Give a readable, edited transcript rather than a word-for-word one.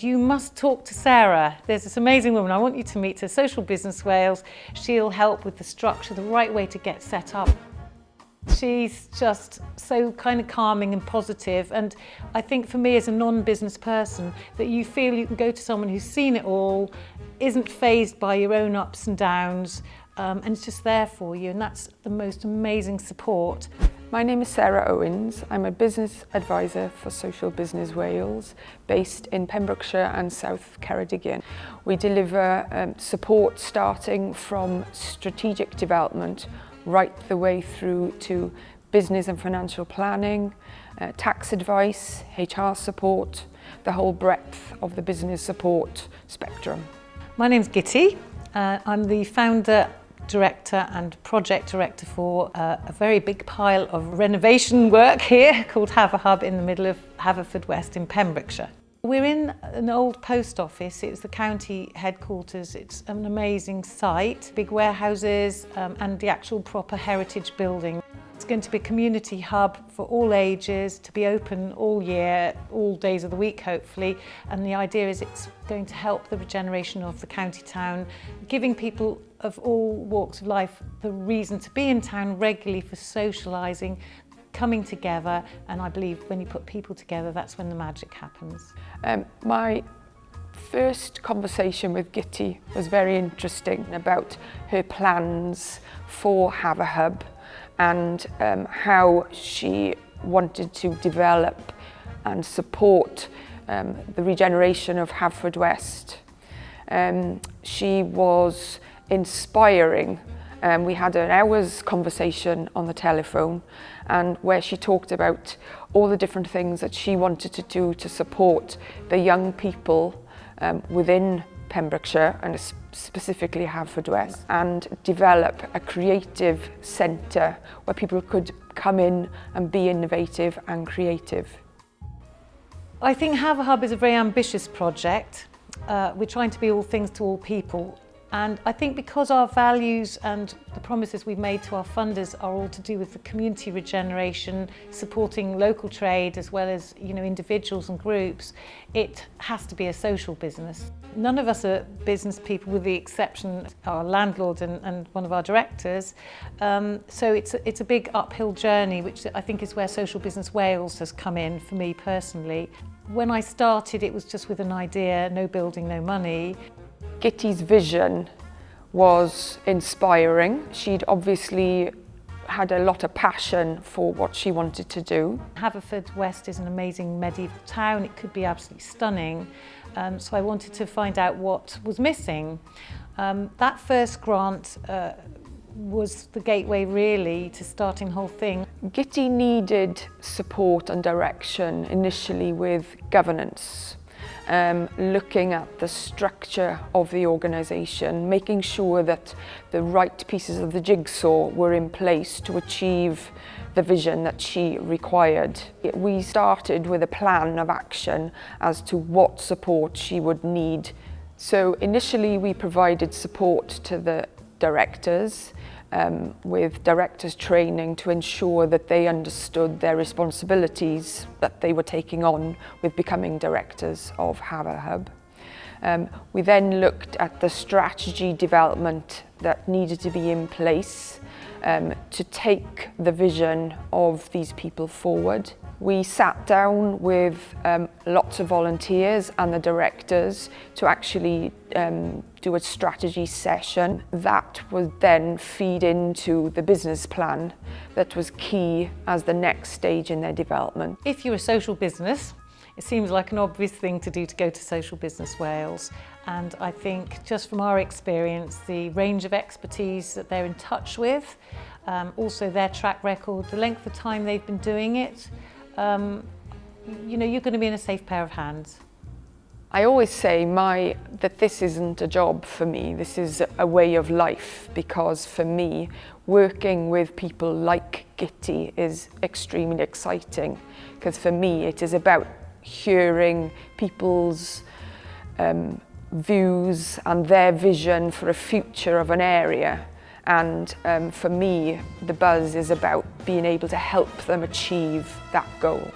You must talk to Sarah. There's this amazing woman, I want you to meet her, Social Business Wales. She'll help with the structure, the right way to get set up. She's just so kind of calming and positive, and I think for me as a non-business person that you feel you can go to someone who's seen it all, isn't fazed by your own ups and downs, and it's just there for you, and that's the most amazing support. My name is Sarah Owens. I'm a business advisor for Social Business Wales, based in Pembrokeshire and South Ceredigion. We deliver support starting from strategic development right the way through to business and financial planning, tax advice, HR support, the whole breadth of the business support spectrum. My name's Gitty. I'm the founder, director and project director for a very big pile of renovation work here called HaverHub in the middle of Haverfordwest in Pembrokeshire. We're in an old post office. It's the county headquarters. It's an amazing site, big warehouses and the actual proper heritage building. It's going to be a community hub for all ages, to be open all year, all days of the week hopefully, and the idea is it's going to help the regeneration of the county town, giving people of all walks of life the reason to be in town regularly for socialising, coming together, and I believe when you put people together that's when the magic happens. My first conversation with Gitty was very interesting about her plans for HaverHub and how she wanted to develop and support the regeneration of Haverfordwest. She was inspiring. We had an hour's conversation on the telephone, and where she talked about all the different things that she wanted to do to support the young people within Pembrokeshire and specifically Haverfordwest, and develop a creative centre where people could come in and be innovative and creative. I think HaverHub is a very ambitious project. We're trying to be all things to all people. And I think because our values and the promises we've made to our funders are all to do with the community regeneration, supporting local trade as well as individuals and groups, it has to be a social business. None of us are business people with the exception of our landlord and one of our directors. So it's a big uphill journey, which I think is where Social Business Wales has come in for me personally. When I started, it was just with an idea, no building, no money. Gitty's vision was inspiring. She'd obviously had a lot of passion for what she wanted to do. Haverfordwest is an amazing medieval town. It could be absolutely stunning. So I wanted to find out what was missing. That first grant was the gateway really to starting the whole thing. Gitty needed support and direction initially with governance. Looking at the structure of the organisation, making sure that the right pieces of the jigsaw were in place to achieve the vision that she required. We started with a plan of action as to what support she would need. So initially we provided support to the directors, with directors training to ensure that they understood their responsibilities that they were taking on with becoming directors of HaverHub. We then looked at the strategy development that needed to be in place to take the vision of these people forward. We sat down with lots of volunteers and the directors to actually do a strategy session that would then feed into the business plan that was key as the next stage in their development. If you're a social business, it seems like an obvious thing to do to go to Social Business Wales, and I think just from our experience, the range of expertise that they're in touch with, also their track record, the length of time they've been doing it, you're going to be in a safe pair of hands. I always say that this isn't a job for me, this is a way of life, because for me, working with people like Gitty is extremely exciting, because for me it is about hearing people's views and their vision for a future of an area. And for me, the buzz is about being able to help them achieve that goal.